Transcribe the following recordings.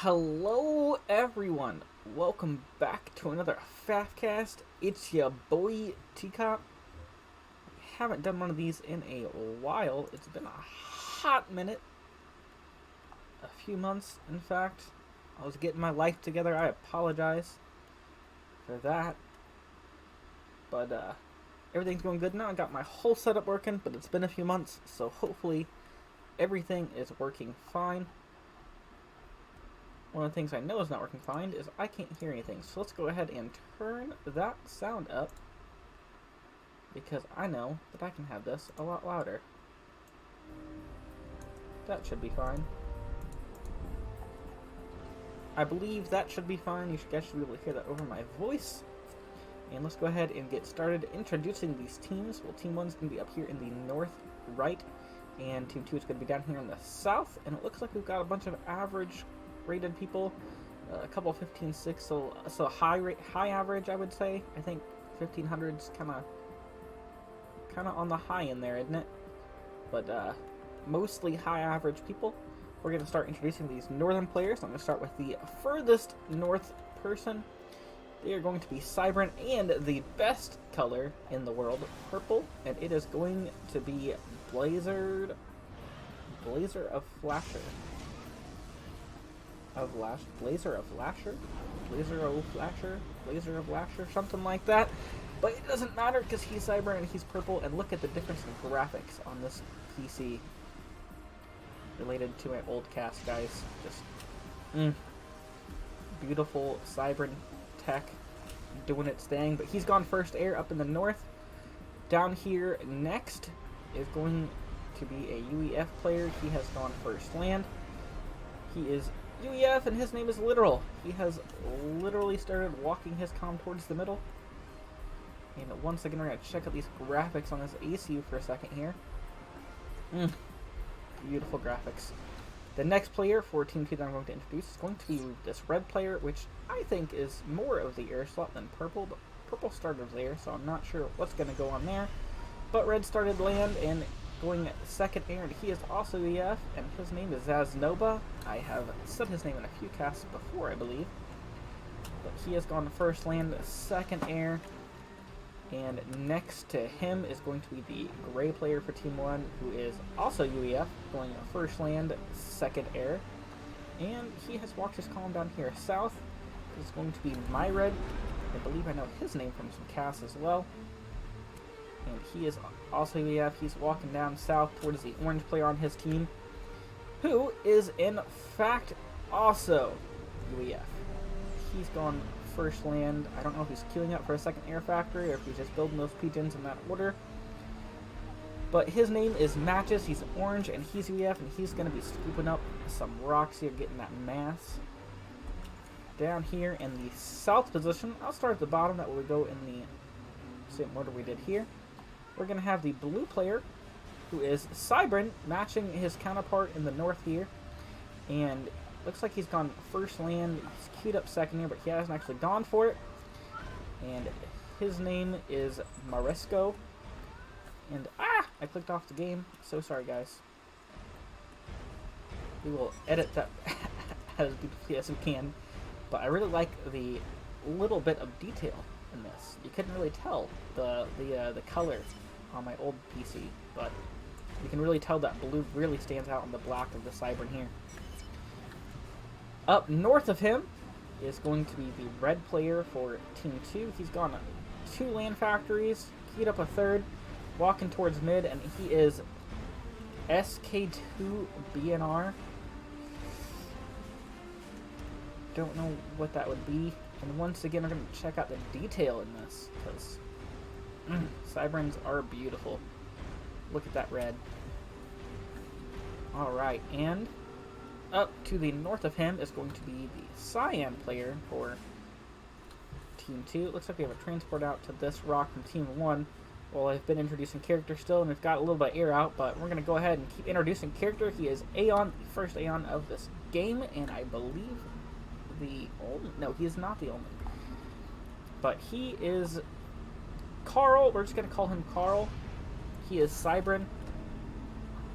Hello everyone, welcome back to another FAF cast. It's your boy Teacup. Haven't done one of these in a while. It's been a hot minute. A few months, in fact. I was getting my life together. I apologize for that. But everything's going good now. I got my whole setup working, but it's been a few months, so hopefully everything is working fine. One of the things I know is not working fine is I can't hear anything. So let's go ahead and turn that sound up, because I know that I can have this a lot louder. That should be fine. I believe that should be fine. You guys should be able to hear that over my voice. And let's go ahead and get started introducing these teams. Well, Team 1 is going to be up here in the north right, and Team 2 is going to be down here in the south. And it looks like we've got a bunch of average rated people, a couple 15-6, so high average, I would say. I think 1500's kind of on the high end there, isn't it? But mostly high average people. We're going to start introducing these northern players. I'm going to start with the furthest north person. They are going to be Cybran, and the best color in the world, purple, and it is going to be Blazer of Flasher. Blazer of Lasher, something like that. But it doesn't matter because he's Cyber and he's purple, and look at the difference in graphics on this PC related to my old cast, guys. Just beautiful Cybran tech doing its thing. But he's gone first air up in the north. Down here next is going to be a UEF player. He has gone first land. He is UEF, and his name is Literal. He has literally started walking his comm towards the middle. And once again, we're going to check out these graphics on this ACU for a second here. Beautiful graphics. The next player for Team 2 that I'm going to introduce is going to be this red player, which I think is more of the air slot than purple, but purple started there, so I'm not sure what's going to go on there. But red started land and going second air, and he is also EF, and his name is Zaznova. I have said his name in a few casts before, I believe. But he has gone first land, second air, and next to him is going to be the gray player for Team 1, who is also UEF, going first land, second air. And he has walked his column down here south. It's going to be my red. I believe I know his name from some casts as well. And he is also UEF. He's walking down south towards the orange player on his team, who is in fact also UEF. He's gone first land. I don't know if he's queuing up for a second air factory or if he's just building those pigeons in that order. But his name is Matches. He's orange and he's UEF, and he's going to be scooping up some rocks here, getting that mass. Down here in the south position, I'll start at the bottom. That way we go in the same order we did here. We're going to have the blue player, who is Cybran, matching his counterpart in the north here. And looks like he's gone first land. He's queued up second here, but he hasn't actually gone for it. And his name is Maresco. And, I clicked off the game. So sorry, guys. We will edit that as beautifully as we can. But I really like the little bit of detail in this. You couldn't really tell the color on my old PC, but you can really tell that blue really stands out on the black of the Cybran here. Up north of him is going to be the red player for Team 2. He's gone 2 land factories, queued up a third, walking towards mid, and he is SK2BNR. Don't know what that would be. And once again, we're going to check out the detail in this, because Cybrans are beautiful. Look at that red. Alright, and up to the north of him is going to be the cyan player for Team 2. It looks like we have a transport out to this rock from Team 1. Well, I've been introducing character still, and we've got a little bit of air out, but we're going to go ahead and keep introducing character. He is Aeon, the first Aeon of this game, and I believe the only... No, he is not the only. But he is Carl. We're just going to call him Carl. He is Cybran.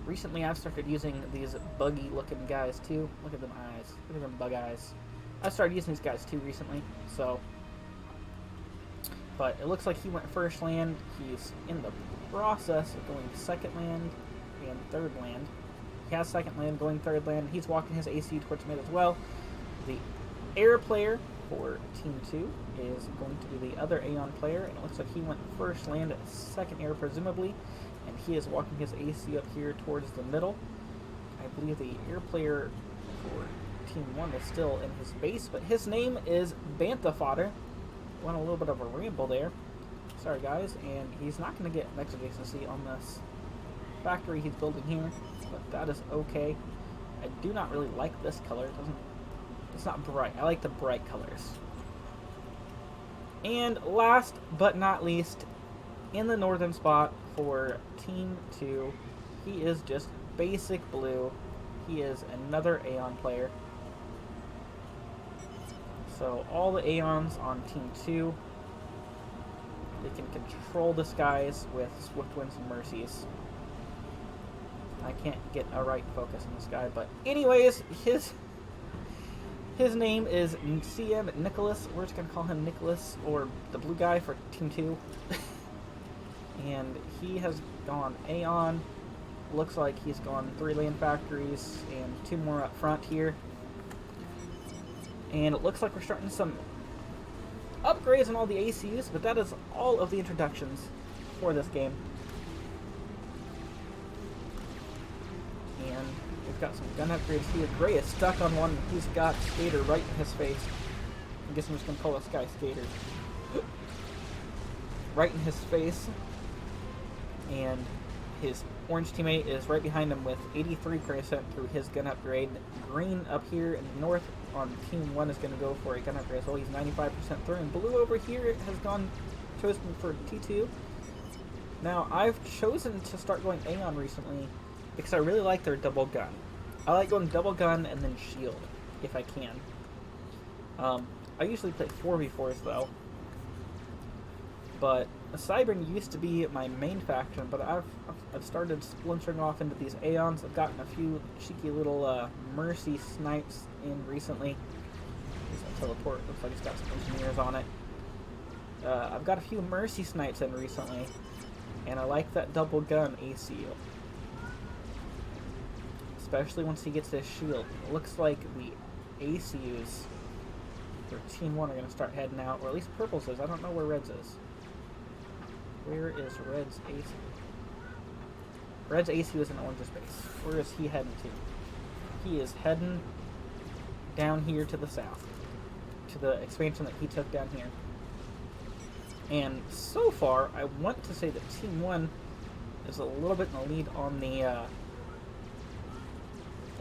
recently I've started using these buggy looking guys too. Look at them eyes. Look at them bug eyes. I started using these guys too recently, so. But it looks like he went first land. He's in the process of going second land and third land. He has second land, going third land. He's walking his ACU towards mid as well. The air player for Team 2 is going to be the other Aeon player, and it looks like he went first land at second air presumably, and he is walking his AC up here towards the middle. I believe the air player for Team 1 is still in his base, but his name is Bantha Fodder. Went a little bit of a ramble there. Sorry guys, and he's not going to get next adjacency on this factory he's building here, but that is okay. I do not really like this color. It's not bright. I like the bright colors. And last but not least, in the northern spot for Team 2, he is just basic blue. He is another Aeon player. So all the Aeons on Team 2, they can control the skies with Swift Winds and Mercies. I can't get a right focus on this guy, but anyways, his name is CM Nicholas. We're just going to call him Nicholas, or the blue guy for Team 2. And he has gone Aeon. Looks like he's gone 3 land factories and 2 more up front here. And it looks like we're starting some upgrades on all the ACUs, but that is all of the introductions for this game. And we've got some gun upgrades here. Gray is stuck on one. He's got Skater right in his face. I guess I'm just going to call this guy Skater. Right in his face. And his orange teammate is right behind him with 83% through his gun upgrade. Green up here in the north on Team 1 is going to go for a gun upgrade as well. He's 95% through. And blue over here has chosen for T2. Now, I've chosen to start going Aeon recently because I really like their double gun. I like going double gun and then shield, if I can. I usually play 4v4s though. But Cybern used to be my main faction, but I've started splintering off into these Aeons. I've gotten a few cheeky little Mercy snipes in recently. There's a teleport, looks like it's got some engineers on it. I've got a few Mercy snipes in recently, and I like that double gun ACU. Especially once he gets his shield. It looks like the ACUs for Team 1 are going to start heading out, or at least Purple's is. I don't know where Red's is. Where is Red's ACU? Red's ACU is in Orange's base. Where is he heading to? He is heading down here to the south. To the expansion that he took down here. And so far, I want to say that Team 1 is a little bit in the lead on the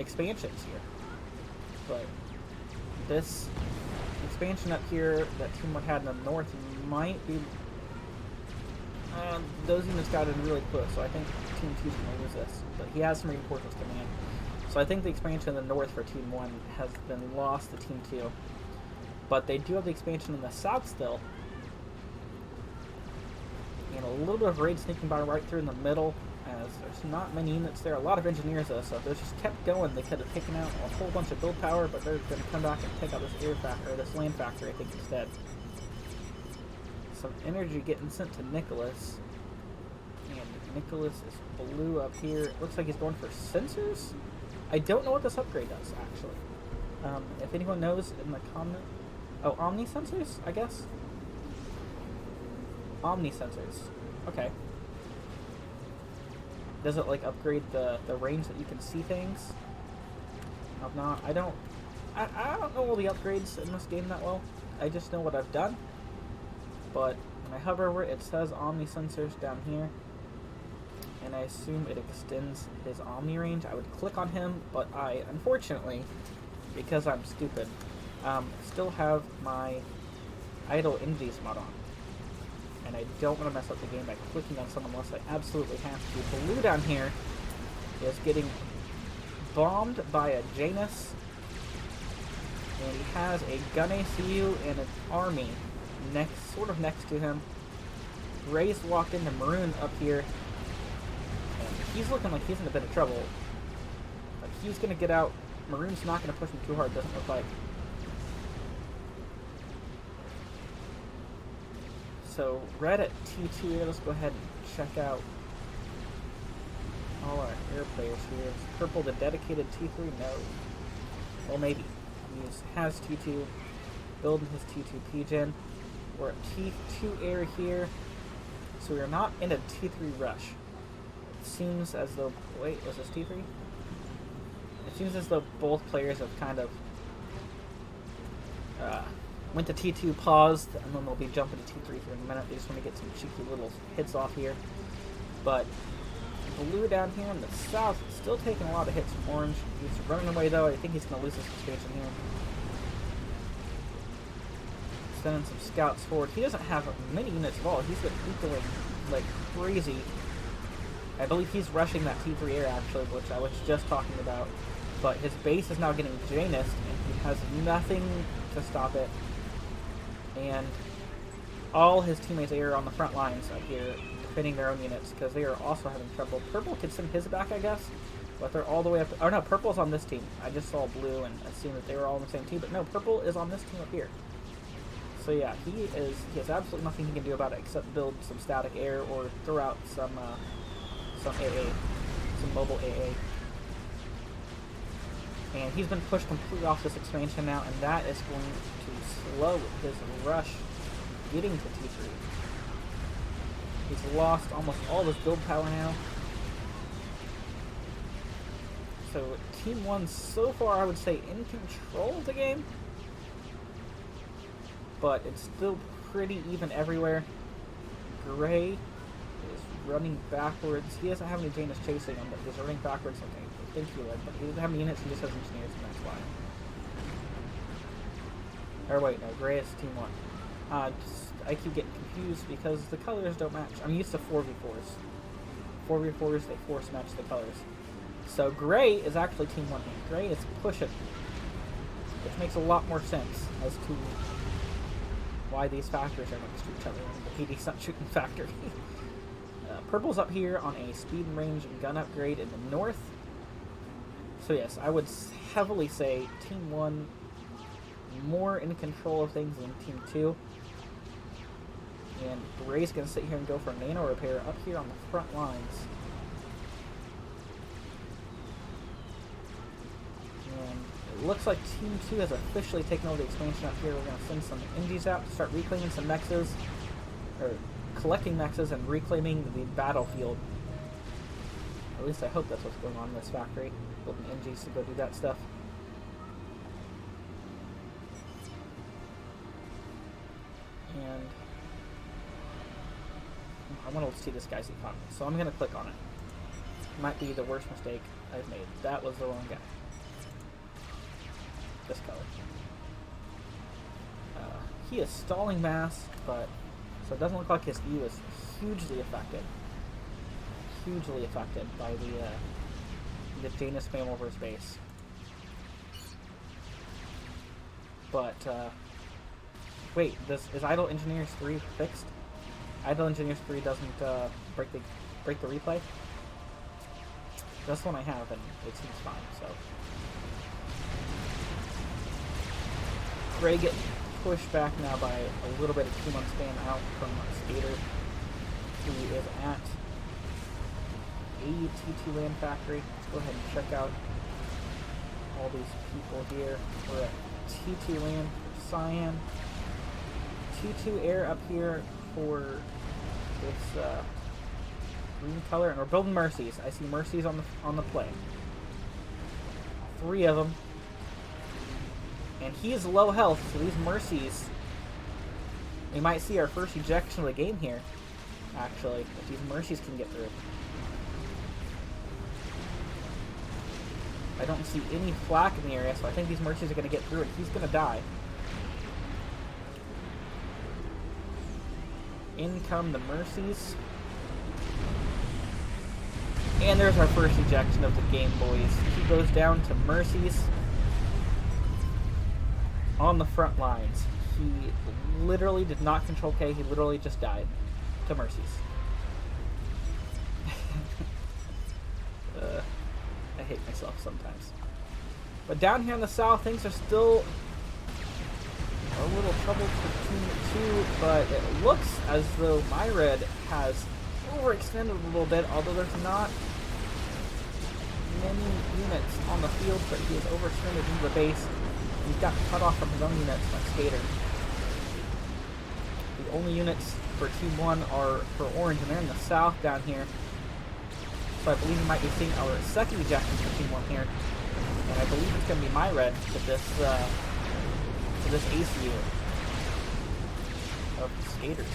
expansions here. But this expansion up here that Team 1 had in the north might be... those units got in really close, so I think Team 2 is going to lose this. But he has some reinforcements coming in. So I think the expansion in the north for Team 1 has been lost to Team 2. But they do have the expansion in the south still. And a little bit of raid sneaking by right through in the middle, as there's not many units there. A lot of engineers though, so if they just kept going, they could have taken out a whole bunch of build power, but they're going to come back and take out this air factory, or this land factory, I think, instead. Some energy getting sent to Nicholas. And Nicholas is blue up here. It looks like he's going for sensors? I don't know what this upgrade does, actually. If anyone knows in the comment... Oh, Omni sensors, I guess? Omni sensors. Okay. Does it, like, upgrade the range that you can see things? I don't know all the upgrades in this game that well. I just know what I've done. But when I hover over it, it says Omni sensors down here. And I assume it extends his Omni range. I would click on him, but I, unfortunately, because I'm stupid, still have my idle Indies mod on. And I don't want to mess up the game by clicking on someone unless I absolutely have to. Blue down here is getting bombed by a Janus. And he has a gun ACU and an army sort of next to him. Gray's walked into Maroon up here. And he's looking like he's in a bit of trouble. Like, he's going to get out. Maroon's not going to push him too hard, doesn't look like. So, red at T2 here. Let's go ahead and check out all our air players here. Is purple the dedicated T3? No. Well, maybe. He has T2, building his T2 P-Gen. We're at T2 air here. So we are not in a T3 rush. It seems as though... Wait, was this T3? It seems as though both players have kind of went to T2, paused, and then they'll be jumping to T3 for a minute. They just want to get some cheeky little hits off here. But blue down here in the south is still taking a lot of hits from orange. He's running away though. I think he's going to lose this expansion here. Sending some scouts forward. He doesn't have many units at all. He's going like crazy. I believe he's rushing that T3 air actually, which I was just talking about. But his base is now getting Janus, and he has nothing to stop it. And all his teammates are on the front lines up here, defending their own units, because they are also having trouble. Purple could send his back, I guess, but they're all the way up. Oh no, purple's on this team. I just saw blue and assumed that they were all on the same team, but no, purple is on this team up here. So yeah, he has absolutely nothing he can do about it except build some static air or throw out some AA, some mobile AA. And he's been pushed completely off this expansion now, and that is going to slow his rush getting to T3. He's lost almost all of his build power now. So Team 1 so far, I would say, in control of the game. But it's still pretty even everywhere. Gray is running backwards. He doesn't have any Janus chasing him, but he's running backwards like I think he would. But he doesn't have any units, he just has engineers, and that's why. Or wait, no, Gray is Team 1. I keep getting confused because the colors don't match. I'm used to 4v4s. 4v4s, they force match the colors. So Gray is actually Team 1 here. Gray is pushing, which makes a lot more sense as to why these factories are next to each other in the PD Sun Shooting Factory. Purple's up here on a speed and range and gun upgrade in the north. So yes, I would heavily say Team 1 more in control of things than Team 2. And Gray's going to sit here and go for a nano repair up here on the front lines. And it looks like Team 2 has officially taken over the expansion up here. We're going to send some Indies out to start reclaiming some mexes, or collecting mexes and reclaiming the battlefield. At least I hope that's what's going on in this factory. Building Indies to go do that stuff. And I want to see this guy's economy, so I'm going to click on it. Might be the worst mistake I've made. That was the wrong guy. This color. He is stalling mass, but so it doesn't look like his view is hugely affected. Hugely affected by the Janus spam over his base. But wait, is Idle Engineers 3 fixed? Idle Engineers 3 doesn't break the replay. That's the one I have, and it seems fine. So Gray getting pushed back now by a little bit of 2-month spam out from Skater, who is at AT2 Land Factory. Let's go ahead and check out all these people here. We're at T2 Land for Cyan. T2 Air up here for this green color, and we're building Mercies. I see Mercies on the play. 3 of them. And he is low health, so these Mercies, we might see our first ejection of the game here, actually, if these Mercies can get through. I don't see any flak in the area, so I think these Mercies are going to get through it. He's going to die. In come the Mercies. And there's our first ejection of the game, boys. He goes down to Mercies on the front lines. He literally did not control K. He literally just died to Mercies. hate myself sometimes. But down here in the south, things are still a little troubled for Team 2, but it looks as though my red has overextended a little bit, although there's not many units on the field, but he has overextended into the base. He's got cut off from his own units by Skater. The only units for Team 1 are for Orange, and they're in the south down here. So I believe we might be seeing our second ejection for Team 1 here. And I believe it's going to be my red to this ACU of Skaters.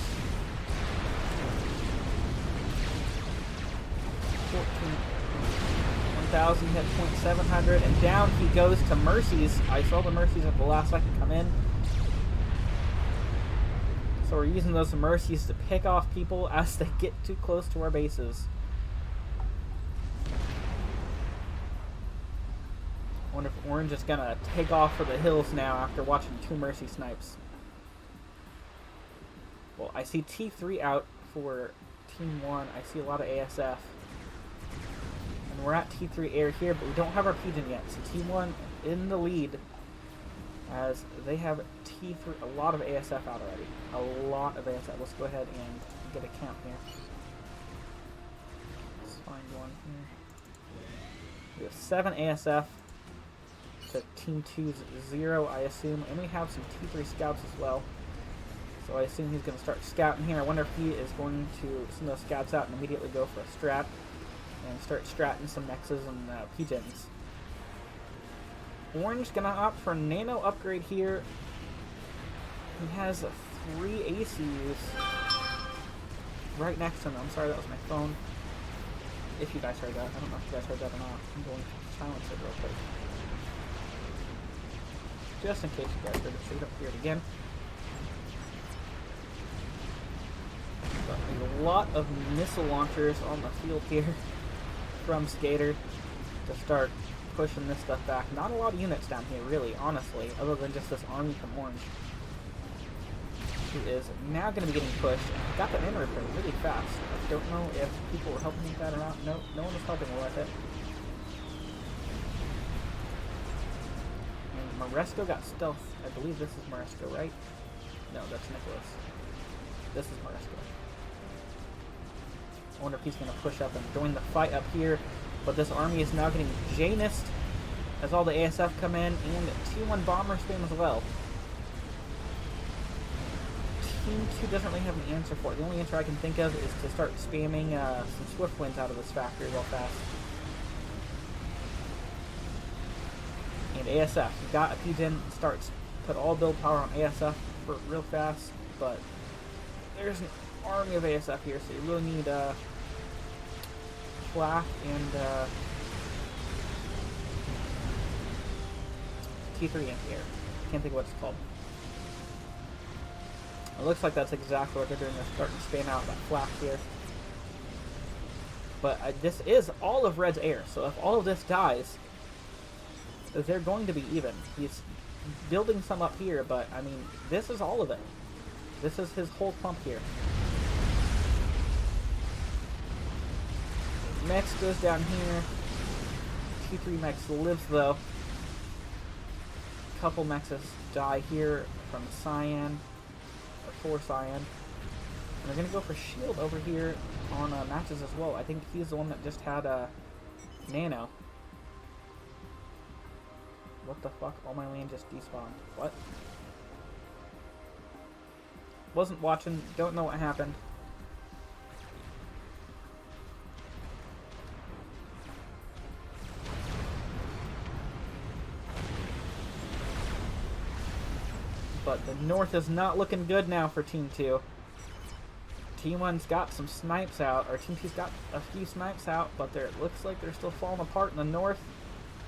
1,000 hit point, 700, and down he goes to Mercies. I saw the Mercies at the last second come in. So we're using those Mercies to pick off people as they get too close to our bases. I wonder if Orange is gonna take off for the hills now after watching 2 Mercy snipes. Well, I see T3 out for Team 1. I see a lot of ASF. And we're at T3 air here, but we don't have our Pigeon yet. So Team 1 in the lead as they have T3, a lot of ASF out already. A lot of ASF. Let's go ahead and get a count here. Let's find one here. We have 7 ASF to Team 2's 0, I assume. And we have some T3 scouts as well. So I assume he's going to start scouting here. I wonder if he is going to send those scouts out and immediately go for a strat. And start stratting some Nexus and Pigeons. Orange gonna opt for Nano upgrade here. He has 3 ACUs right next to him. I'm sorry, that was my phone. If you guys heard that. I don't know if you guys heard that or not. I'm going to silence it real quick. Just in case you guys heard it, so you don't hear it again. But a lot of missile launchers on the field here from Skater to start pushing this stuff back. Not a lot of units down here, really, honestly, other than just this army from Orange. Who is now going to be getting pushed. And got the in repair really fast. I don't know if people were helping with that or not. No, no one was helping with it. And Maresco got stealth. I believe this is Maresco, right? No, that's Nicholas. This is Maresco. I wonder if he's going to push up and join the fight up here. But this army is now getting Janist as all the ASF come in, and T1 bomber spam as well. Team 2 doesn't really have an answer for it. The only answer I can think of is to start spamming some Swift Winds out of this factory real fast. And ASF, you got a Pigeon, starts put all build power on ASF for real fast, but there's an army of ASF here, so you really need FAF and T3 anti-air. Can't think of what it's called. It looks like that's exactly what they're doing. They're starting to spam out that FAF here. But this is all of Red's air, so if all of this dies, they're going to be even. He's building some up here, but I mean, this is all of it. This is his whole clump here. Mex goes down here. T3 Mex lives though. A couple Mexes die here from Cyan, or for Cyan. And they're going to go for Shield over here on matches as well. I think he's the one that just had Nano. What the fuck? All my land just despawned. What? Wasn't watching. Don't know what happened. But the north is not looking good now for Team 2. Team 1's got some snipes out, or Team 2's got a few snipes out, but it looks like they're still falling apart in the north.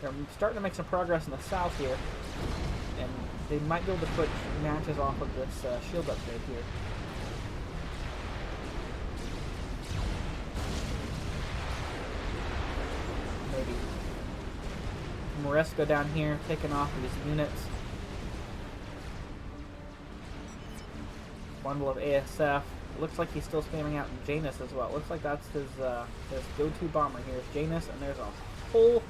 They're starting to make some progress in the south here, and they might be able to put matches off of this shield upgrade here. Maybe. Maresco down here, taking off these units. Bundle of ASF. It looks like he's still spamming out Janus as well. It looks like that's his go-to bomber here is Janus, and there's a whole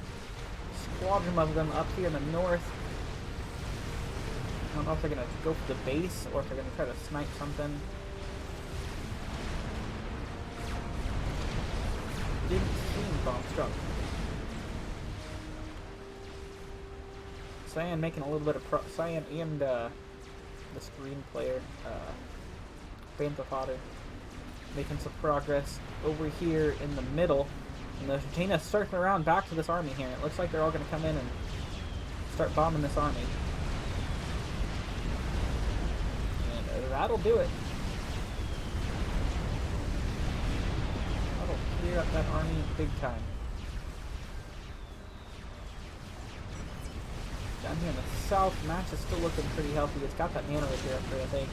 squadron of them up here in the north. I don't know if they're going to go for the base or if they're going to try to snipe something. Didn't seem bomb struck. Cyan making a little bit of Cyan and the screen player, Panther Fodder, making some progress over here in the middle. And the Jaina's circling around back to this army here. It looks like they're all going to come in and start bombing this army. And that'll do it. That'll clear up that army big time. Down here in the south, match is still looking pretty healthy. It's got that nano repair up there, I think.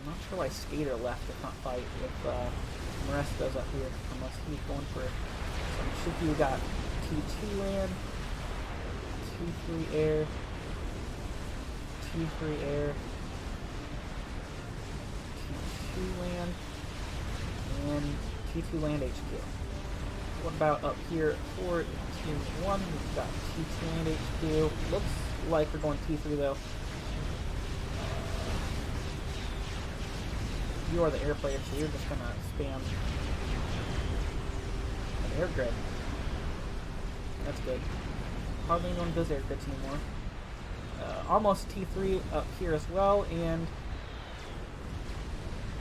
I'm not sure why Skater left the front fight with Moresto's up here, unless he's going for some Shiki. We got T2 land, T3 air, T3 air, T2 land, and T2 land HQ. What about up here for Team 1? We've got T2 land HQ. Looks like we're going T3 though. You are the air player, so you're just gonna spam an air grid. That's good. Hardly anyone does air grids anymore. Almost T3 up here as well, and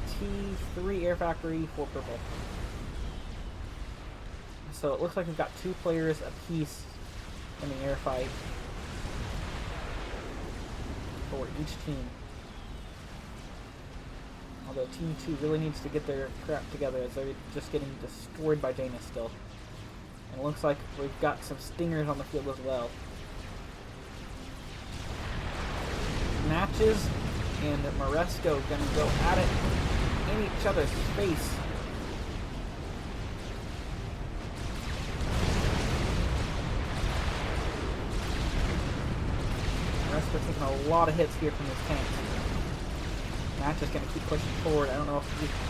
T3 air factory for purple. So it looks like we've got 2 players apiece in the air fight for each team. Although Team 2 really needs to get their crap together as they're just getting destroyed by Jaina still. And it looks like we've got some stingers on the field as well. Matches and Moresco gonna go at it in each other's face. Moresco taking a lot of hits here from his tanks. Match is going to keep pushing forward. I don't know if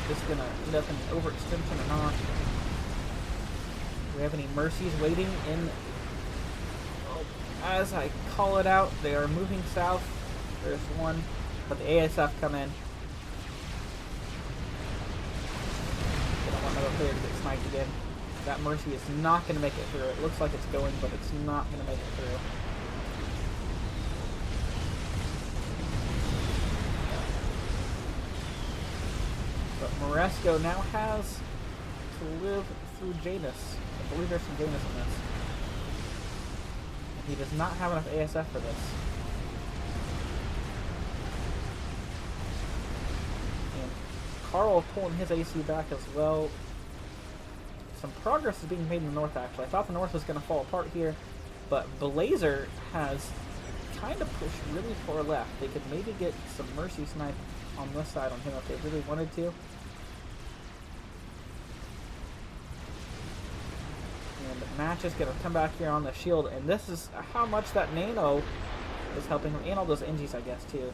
this is going to end up in an overextension or not. Do we have any mercies waiting in? As I call it out, they are moving south. There's one, but the ASF come in. They don't want another player to get sniped again. That mercy is not going to make it through. It looks like it's going, but it's not going to make it through. But Moresco now has to live through Janus. I believe there's some Janus in this. He does not have enough ASF for this. And Carl pulling his AC back as well. Some progress is being made in the north, actually. I thought the north was going to fall apart here, but Blazer has kind of pushed really far left. They could maybe get some Mercy snipe on this side on him if they really wanted to. And the match is going to come back here on the shield, and this is how much that Nano is helping him, and all those NGs, I guess, too.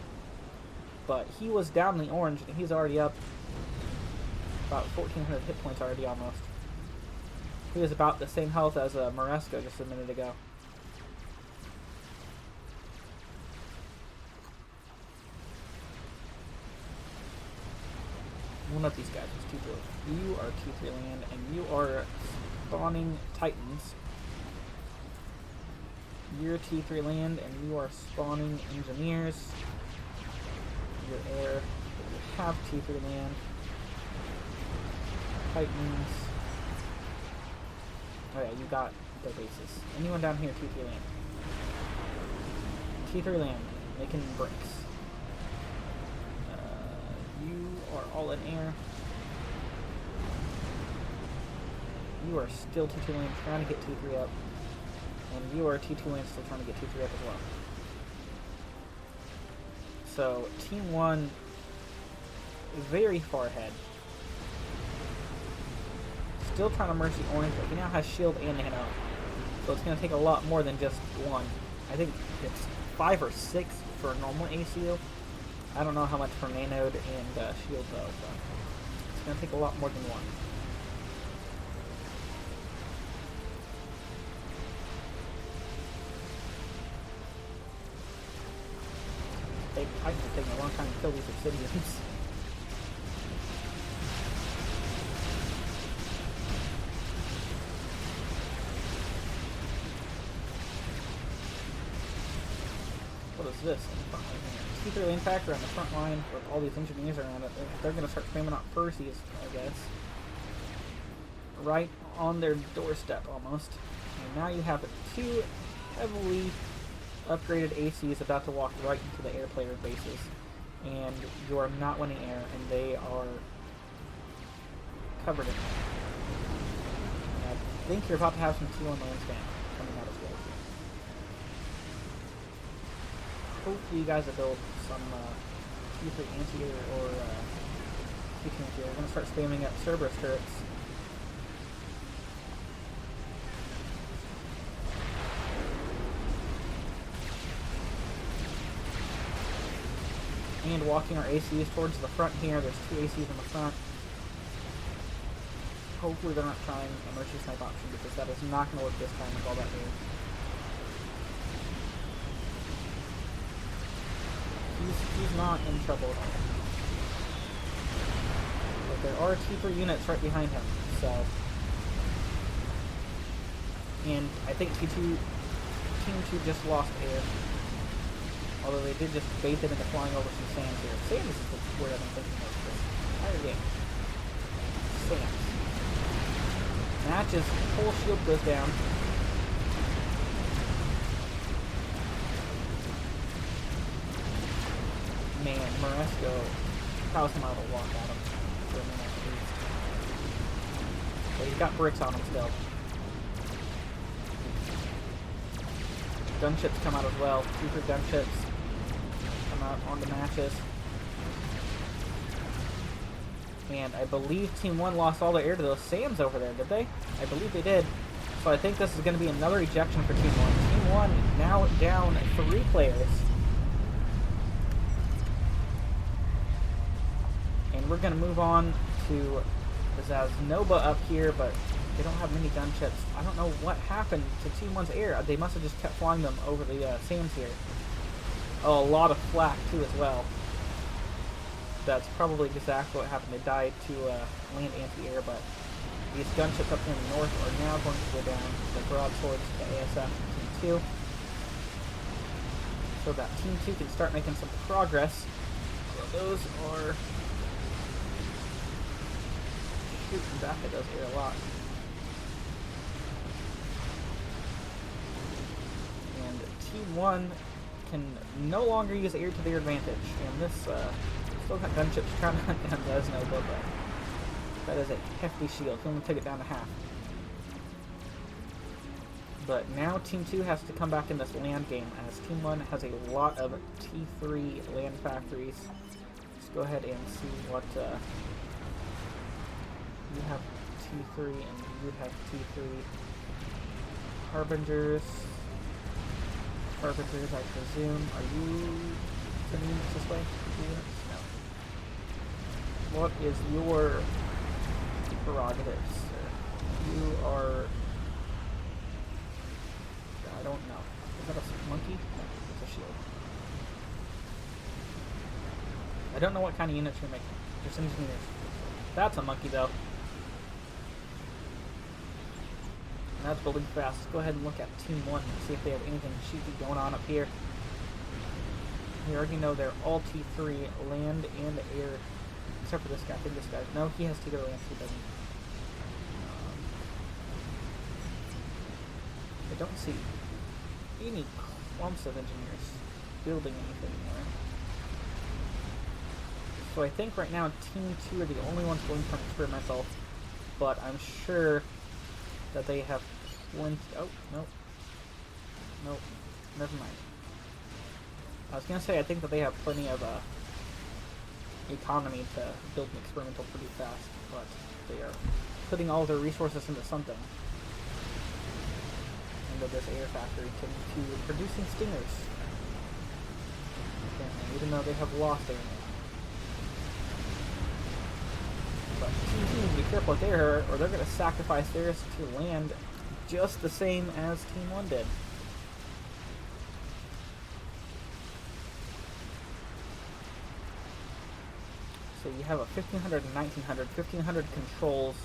But he was down in the orange, and he's already up about 1,400 hit points already, almost. He was about the same health as Moresco just a minute ago. One of these guys is T3. You are T3 land, and you are spawning Titans. You're T3 land, and you are spawning Engineers. You're air, but you have T3 land. Titans. Oh yeah, you got the bases. Anyone down here, T3 land. T3 land, making bricks. You are all in air. You are still T2 lane trying to get T3 up. And you are T2 lane still trying to get T3 up as well. So, Team 1 is very far ahead. Still trying to mercy orange, but he now has shield and nano. So it's going to take a lot more than just one. I think it's 5 or 6 for a normal ACU. I don't know how much for Nanode and Shield though, but it's going to take a lot more than one. taking a long time to kill these obsidians. What is this? T3 lane factor on the front line with all these engineers around it. They're going to start spamming out Percy's, I guess. Right on their doorstep, almost. And now you have two heavily upgraded ACs about to walk right into the air player bases. And you are not winning air, and they are covered in air. And I think you're about to have some T1 lane spam coming out as well. Hopefully you guys will build some T3 anti-air or T2 anti-air. We're going to start spamming up Cerberus turrets. And walking our ACs towards the front here. There's two ACs in the front. Hopefully they're not trying a mercy snipe option, because that is not going to work this time with all that move. He's not in trouble at all. But there are T3 units right behind him, so... And I think Team 2 just lost air. Although they did just bait them into flying over some sands here. Sands is the word I've been thinking of this entire game. Sands. Match's whole shield goes down. Man, Moresco how's him out to walk at him for a minute at least. But he's got bricks on him still. Gunships come out as well. Super gunships come out onto matches. And I believe Team 1 lost all their air to those SAMs over there, did they? I believe they did. So I think this is going to be another ejection for Team 1. Team 1 now down 3 players. And we're going to move on to Zaznova up here, but they don't have many gunships. I don't know what happened to Team 1's air. They must have just kept flying them over the SAMs here. Oh, a lot of flak too as well. That's probably exactly what happened. They died to land anti-air, but these gunships up here in the north are now going to go down the broadswords to ASF Team 2. So that Team 2 can start making some progress. Those are shooting back at those air a lot. And Team 1 can no longer use air to their advantage. And this still got gunships trying to hunt down Zaznova, but that is a hefty shield. He'll only take it down to half. But now Team 2 has to come back in this land game, as Team 1 has a lot of T3 land factories. Let's go ahead and see what you have T3 and you have T3 Harbingers. Harbingers, I presume. Are you sending units this way? No. What is your prerogatives, sir? You are... I don't know. Is that a monkey? No, it's a shield. I don't know what kind of units you're making. Just engineers. That's a monkey, though. And that's building fast. Let's go ahead and look at Team 1 and see if they have anything cheeky going on up here. We already know they're all T3, land and air. Except for this guy. I think this guy... No, he has T3 land, he doesn't. I don't see any clumps of engineers building anything there. So I think right now Team 2 are the only ones going for experimental, but I'm sure that they have plenty... Oh, no. Nope. Never mind. I was going to say I think that they have plenty of economy to build an experimental pretty fast, but they are putting all their resources into something. Into this air factory to producing stingers. Okay, even though they have lost air. But Team 2 needs to be careful with air, or they're going to sacrifice theirs to land just the same as Team 1 did. So you have a 1500 and 1900. 1500 controls,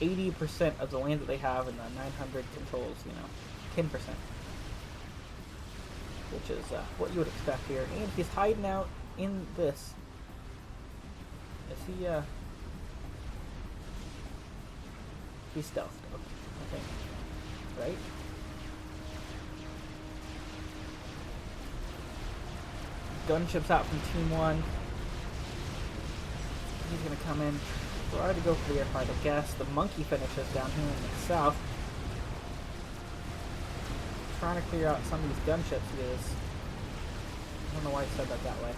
80% of the land that they have, and the 900 controls, 10%. Which is what you would expect here. And he's hiding out in this. Is he, he's stealthed, I think. Right? Gunships out from Team 1. He's going to come in, try to go for the air fight, I guess. The monkey finishes down here in the south. Trying to clear out some of these gunships he is. I don't know why he said that way.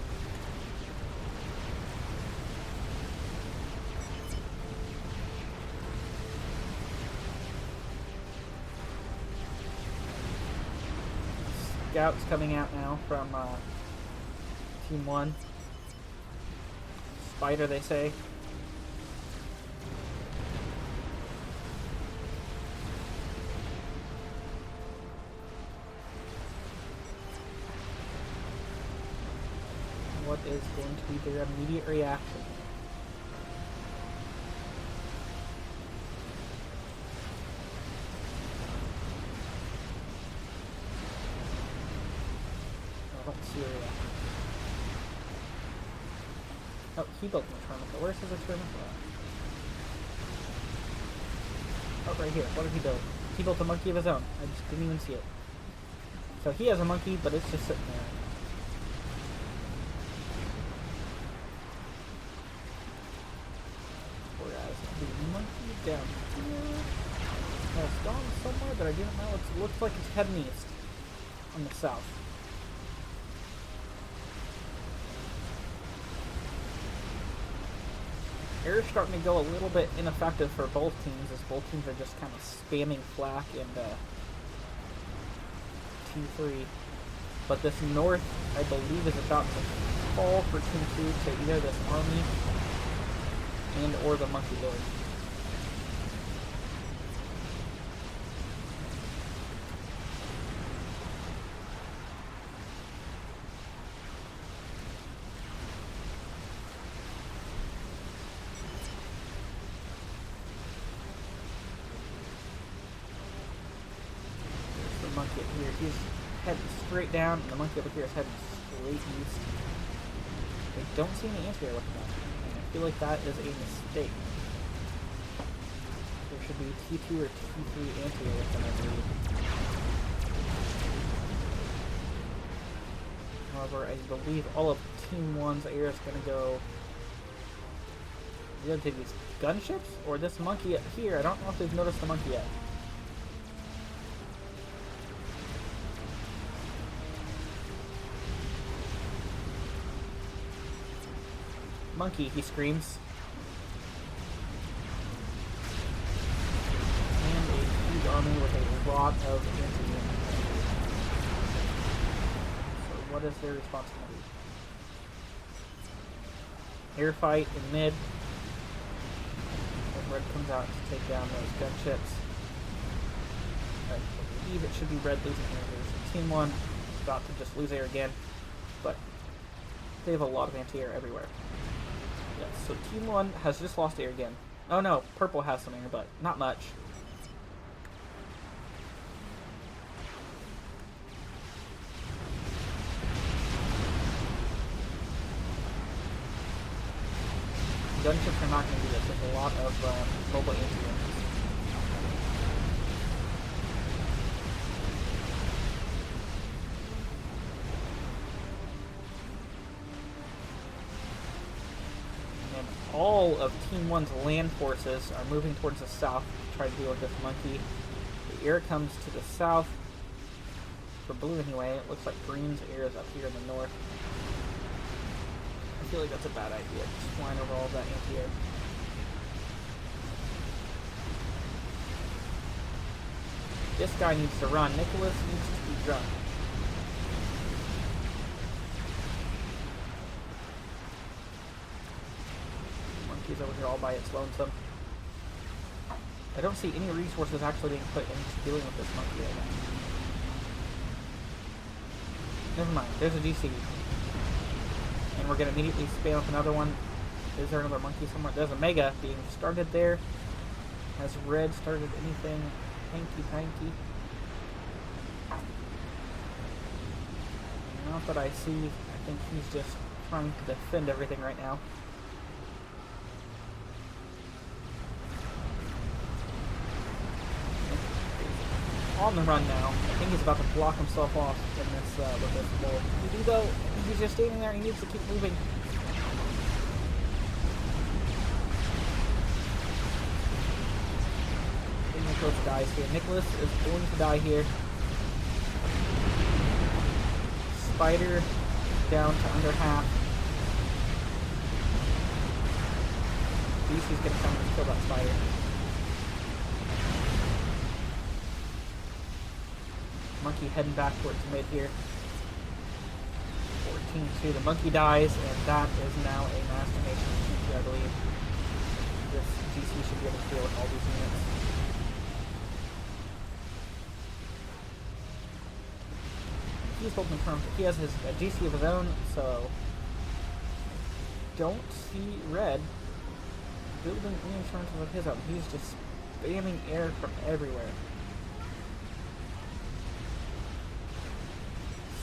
Scouts coming out now from Team 1. Spider, they say. What is going to be their immediate reaction? Let's see a reaction. Oh, he built an experiment. Where's his experiment? Oh, right here. What did he build? He built a monkey of his own. I just didn't even see it. So he has a monkey, but it's just sitting there. Whereas the monkey down here has gone somewhere that I didn't know. It looks like it's heading east on the south. Air is starting to go a little bit ineffective for both teams, as both teams are just kind of spamming flak and T3. But this north, I believe, is about to fall for Team 2 to either this army and or the monkey lord. Monkey up here, he's heading straight down, and the monkey over here is heading straight east. I don't see any anti-air looking up, and I feel like that is a mistake. There should be T2 or T3 anti-air with them, I believe. However, I believe all of Team 1's air is going to go either to these gunships or this monkey up here. I don't know if they've noticed the monkey yet. Monkey, he screams. And a huge army with a lot of anti-units. So what is their response going to be? Air fight in mid. And red comes out to take down those gunships. I believe it should be red losing air here. So Team 1 is about to just lose air again. But they have a lot of anti-air everywhere. Yes, so Team 1 has just lost air again. Oh no, purple has some air, but not much. Gunships are not going to do this. There's a lot of mobile anti-units. All of Team 1's land forces are moving towards the south to try to deal with this monkey. The air comes to the south. For blue anyway, it looks like green's air is up here in the north. I feel like that's a bad idea, just flying over all of that anti-air. This guy needs to run. Nicholas needs to be drunk. He's over here all by its lonesome. I don't see any resources actually being put into dealing with this monkey right now. Never mind, there's a GC. And we're going to immediately spam up another one. Is there another monkey somewhere? There's a mega being started there. Has red started anything hanky-panky? Not that I see. I think he's just trying to defend everything right now. On the run now. I think he's about to block himself off in this with this bull. You do though. He's just standing there. He needs to keep moving. Nicholas dies here. Nicholas is going to die here. Spider down to under half. DC's gonna come and kill that spider. Monkey heading back towards mid here. 14-2. The monkey dies, and that is now a mass donation to I believe. This GC should be able to deal with all these units. He's holding firm. He has his GC of his own, so don't see red building any insurances of his own. He's just spamming air from everywhere.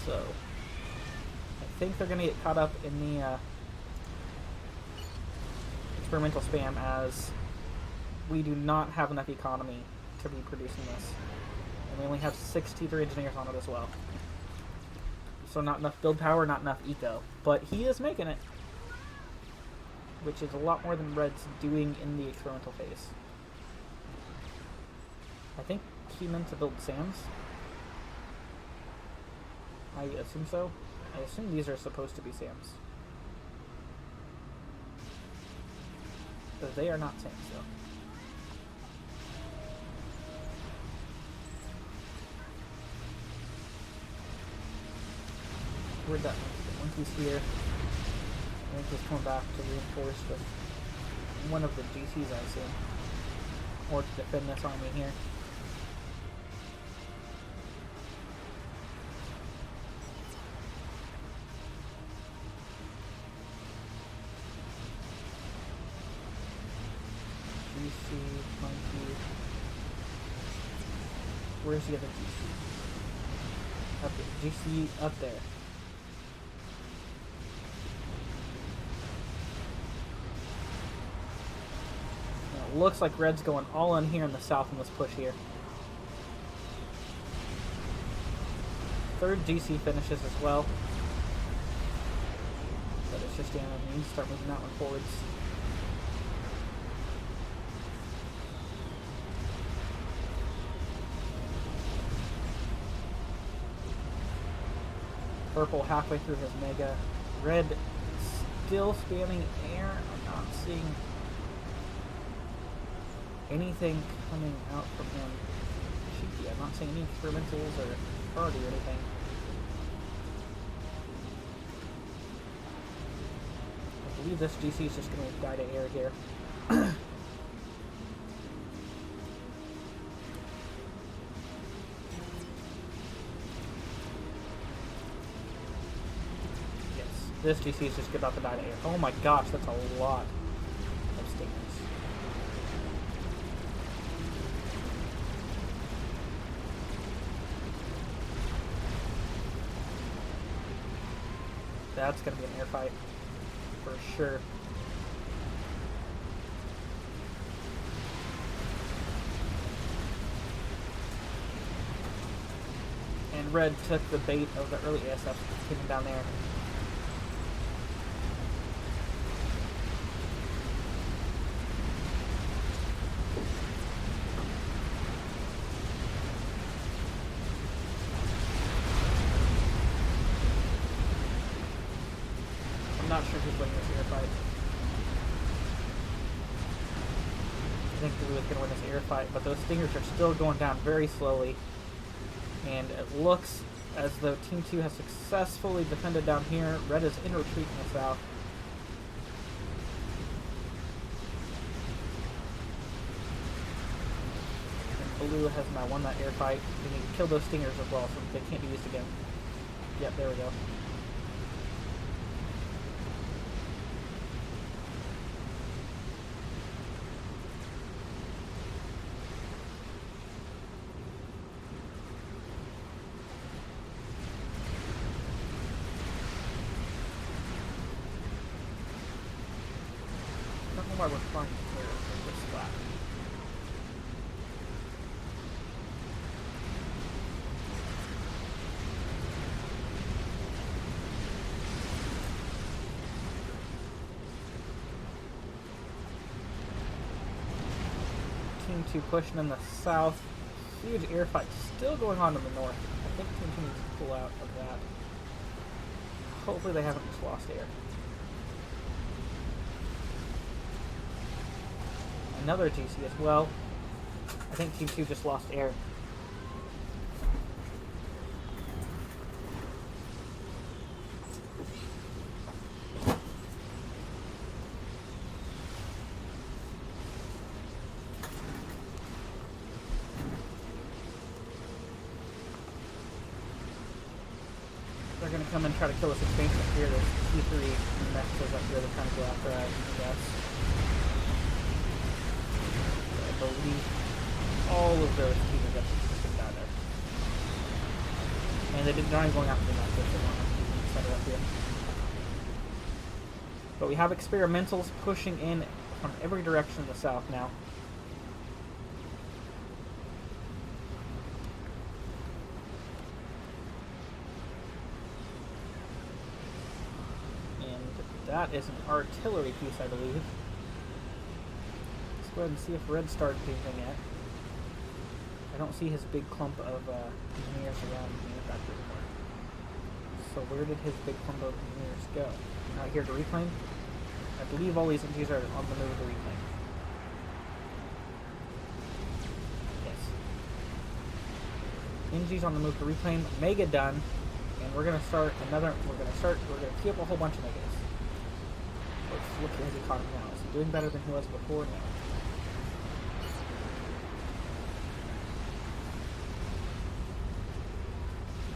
So I think they're going to get caught up in the experimental spam, as we do not have enough economy to be producing this. And we only have 63 engineers on it as well. So not enough build power, not enough eco. But he is making it, which is a lot more than Red's doing in the experimental phase. I think he meant to build SAMs. I assume so. I assume these are supposed to be SAMs. But they are not SAMs, though. Where'd that monkey's here? I think he's coming back to reinforce with one of the GCs, I assume. Or to defend this army here. GC, monkey. Where's the other GC? Up there. GC up there. Now, it looks like Red's going all in here in the south in this push here. Third GC finishes as well. But it's just down. We need to start moving that one forwards. Purple halfway through his mega. Red still spamming air. I'm not seeing anything coming out from him. Cheeky. I'm not seeing any experimentals or party or anything. I believe this GC is just going to die to air here. This GC is just about to die to air. Oh my gosh, that's a lot of stingers. That's going to be an air fight for sure. And Red took the bait of the early ASF team down there. I'm not sure who's winning this air fight. I think Blue is going to win this air fight, but those stingers are still going down very slowly. And it looks as though Team 2 has successfully defended down here. Red is in retreat in the south. And Blue has now won that air fight. We need to kill those stingers as well so they can't be used again. Yep, there we go. why we're flying here with this flat. Team 2 pushing in the south. Huge air fight still going on in the north. I think Team 2 needs to pull out of that. Hopefully they haven't just lost air. Another GC as well. I think Team 2 just lost air. They're going to come and try to kill this expansion up here. There's T3 Mexicans up here. They're trying to go after us, I guess. I believe all of those teams are just down there. And they're not even going after the Mexicans. They want to set it up here. But we have experimentals pushing in from every direction in the south now. That is an artillery piece, I believe. Let's go ahead and see if Red started anything yet. I don't see his big clump of engineers around the manufacturer anymore. So where did his big clump of engineers go? Not here to reclaim? I believe all these engineers are on the move to reclaim. Yes. Engineers on the move to reclaim. Mega done. And we're gonna start another. We're gonna queue up a whole bunch of megas. Let's look at his economy now. Is he doing better than he was before? No.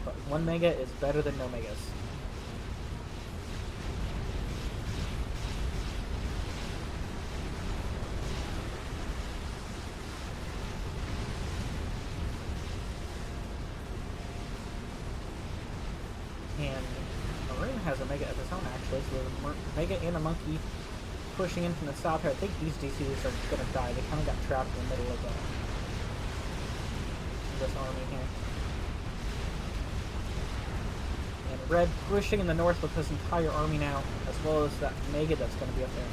But 1 mega is better than no megas. And Marine has a mega of his own, actually, so there's a mega and a monkey pushing in from the south here. I think these DCs are going to die. They kind of got trapped in the middle of this army here. And Red pushing in the north with his entire army now, as well as that mega that's going to be up there.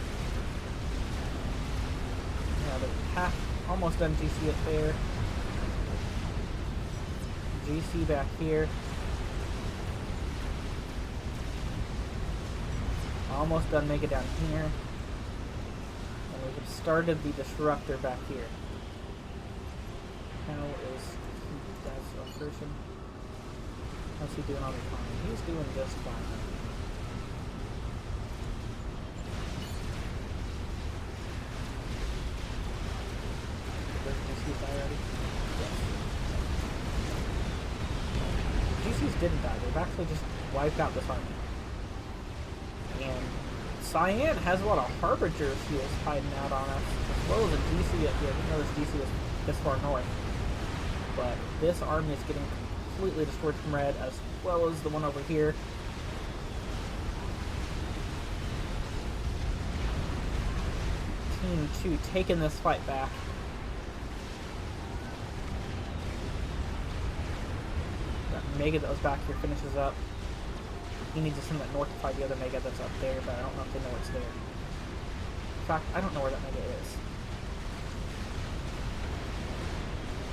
Now the half almost done GC up there. GC back here. Almost done mega down here. And we've started the disruptor back here. How is that's a person? How's he doing on the economy? He's doing just fine. Already? Yes. GCs didn't die. They've actually just wiped out this army. And Cyan has a lot of Harbingers he is hiding out on us, as well as a DC up here. I didn't know this DC was this far north. But this army is getting completely destroyed from Red, as well as the one over here. Team 2 taking this fight back. That mega that was back here finishes up. He needs to send that north to fight the other mega that's up there, but I don't know if they know it's there. In fact, I don't know where that mega is.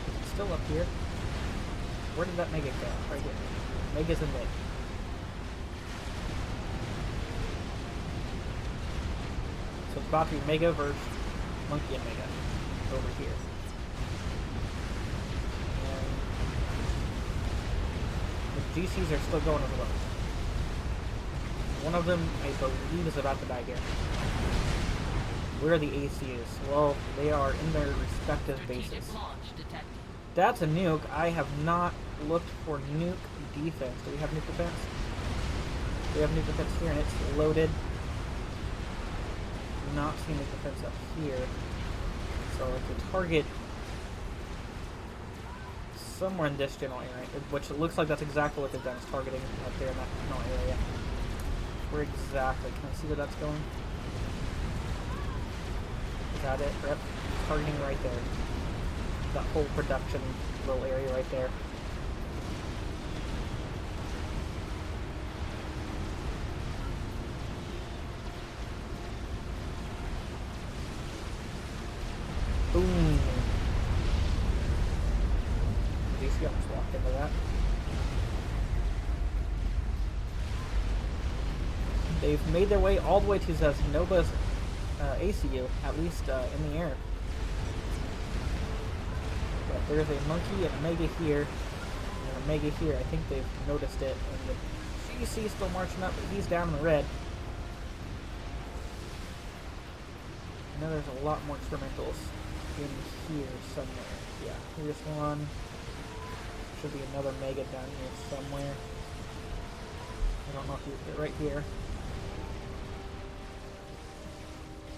Is it still up here? Where did that mega go? Right here. Mega's in mid. So it's about to be mega versus monkey and mega over here. And the GCs are still going as well. One of them, I believe, is about to die here. Where are the ACUs? Well, they are in their respective bases. That's a nuke. I have not looked for nuke defense. Do we have nuke defense? We have nuke defense here, and it's loaded. Not seeing nuke defense up here. So if we target somewhere in this general area, which it looks like that's exactly what they've done, is targeting up there in that general area. Where exactly? Can I see where that's going? Is that it? Yep. He's targeting right there. That whole production little area right there. Boom. DC almost walked into that. They've made their way all the way to Zaznoba's ACU, at least in the air. But there's a monkey and a mega here, and a mega here. I think they've noticed it, and the GC's still marching up, but he's down in the red. I know there's a lot more experimentals in here somewhere. Yeah, here's one. Should be another mega down here somewhere. I don't know if you're right here.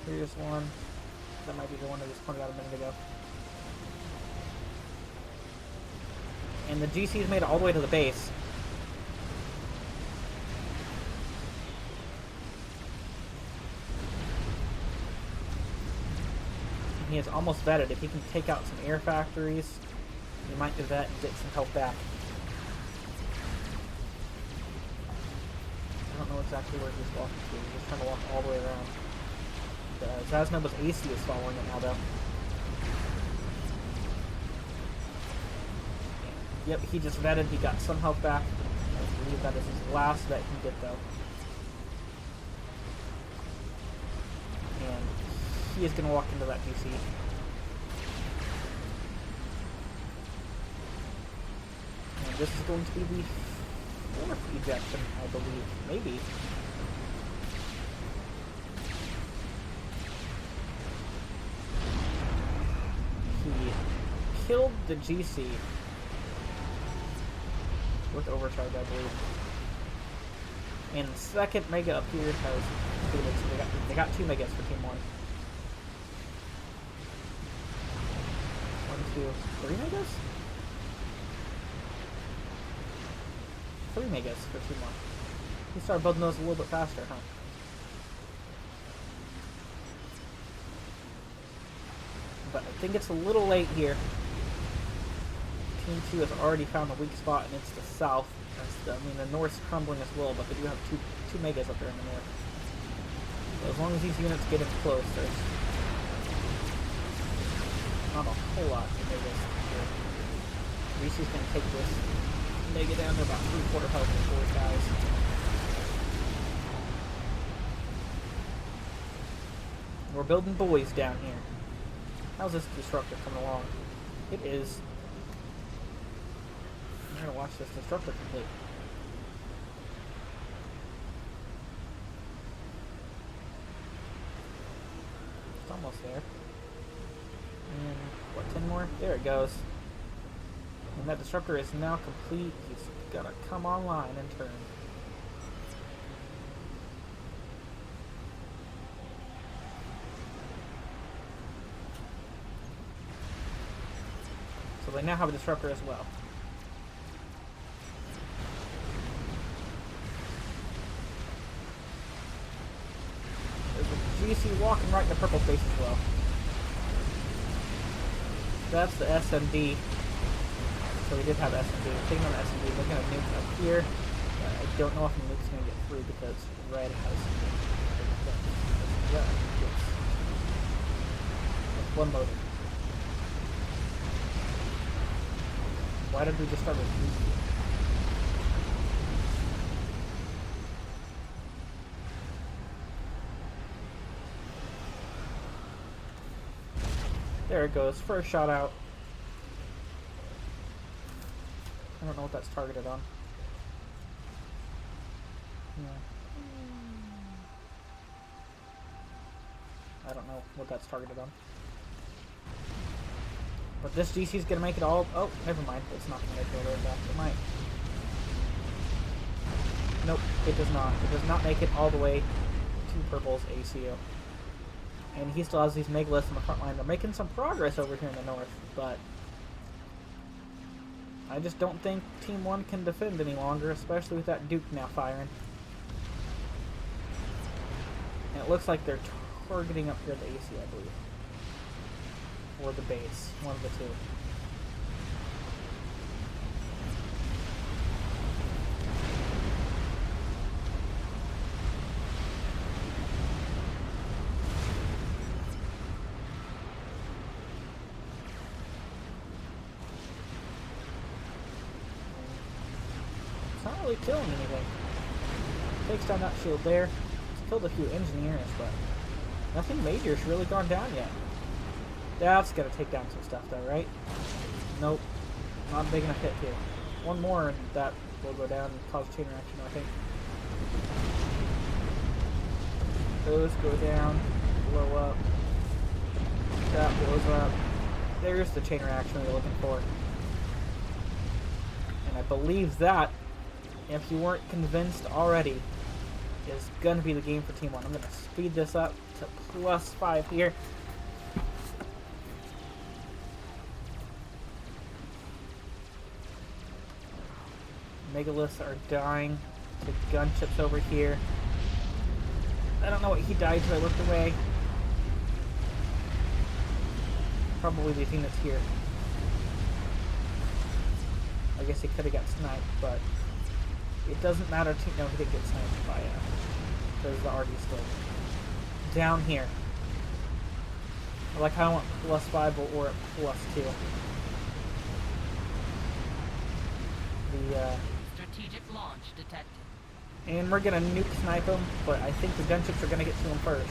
Here's one. That might be the one I just pointed out a minute ago. And the GC's made it all the way to the base. And he is almost vetted. If he can take out some air factories, he might do that and get some health back. I don't know exactly where he's walking to. He's just trying to walk all the way around. Zaznoba's AC is following it now, though. Yep, he just vetted. He got some health back. I believe that is his last vet he did, though. And he is going to walk into that GC. And this is going to be the fourth ejection, I believe. Maybe. Killed the GC with overcharge, I believe. And the second mega up here has completed, so they got 2 megas for Team 1. 1, 2, 3 megas? 3 megas for Team 1. We started building those a little bit faster, huh? But I think it's a little late here. Team 2 has already found a weak spot, and it's the south. I mean, the north's crumbling as well, but they do have two megas up there in the north. So as long as these units get in close, there's not a whole lot of megas here. VC's going to take this mega down to about 3/4 health before it dies. We're building boys down here. How's this disruptor coming along? It is. I'm gonna watch this disruptor complete. It's almost there. And what, 10 more? There it goes. And that disruptor is now complete. He's gonna come online in turn. So they now have a disruptor as well. There's a GC walking right in the purple space as well. That's the SMD. So we did have SMD. Taking on the SMD, they're going to nuke up here. I don't know if the nuke's going to get through because red has one loader. Why did we just start with nuke? There it goes. First shot out. I don't know what that's targeted on. Yeah. I don't know what that's targeted on. But this GC's gonna make it all. Oh, never mind. It's not gonna make it all the way back. It might. Nope, it does not. It does not make it all the way to Purple's ACU. And he still has these megaliths in the front line. They're making some progress over here in the north, but I just don't think Team 1 can defend any longer, especially with that Duke now firing. And it looks like they're targeting up here at the AC, I believe. or the base. One of the two. It's not really killing anything. Takes down that shield there. It's killed a few engineers, but nothing major's really gone down yet. That's gonna take down some stuff though, right? Nope. Not big enough hit here. One more and that will go down and cause chain reaction, I think. Those go down, blow up. That blows up. There's the chain reaction we were looking for. And I believe that, if you weren't convinced already, is going to be the game for Team 1. I'm going to speed this up to +5 here. Megaliths are dying to gunships over here. I don't know what he died to. I looked away. Probably the thing that's here. I guess he could have got sniped, but it doesn't matter. No, he didn't get sniped by there's the RD still down here. I like how I went +5 or at +2. The strategic launch detected. And we're gonna nuke snipe him, but I think the gunships are gonna get to him first.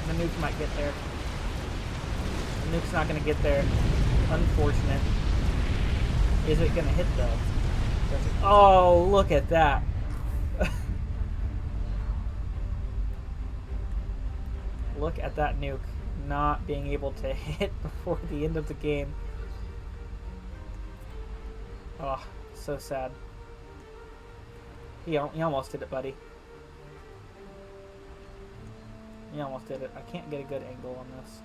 The nuke might get there. The nuke's not gonna get there. Unfortunate. Is it gonna hit though? Oh, look at that. Look at that nuke not being able to hit before the end of the game. Oh, so sad. He almost did it, buddy. He almost did it. I can't get a good angle on this.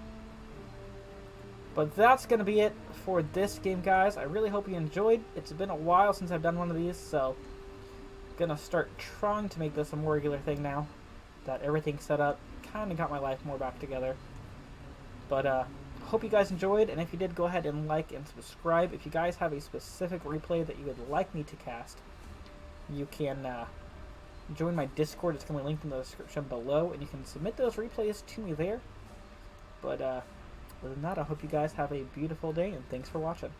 But that's going to be it for this game, guys. I really hope you enjoyed. It's been a while since I've done one of these, so I'm going to start trying to make this a more regular thing now that everything's set up. Kind of got my life more back together. But hope you guys enjoyed, and if you did, go ahead and like and subscribe. If you guys have a specific replay that you would like me to cast, you can join my Discord. It's going to be linked in the description below, and you can submit those replays to me there. But other than that, I hope you guys have a beautiful day, and thanks for watching.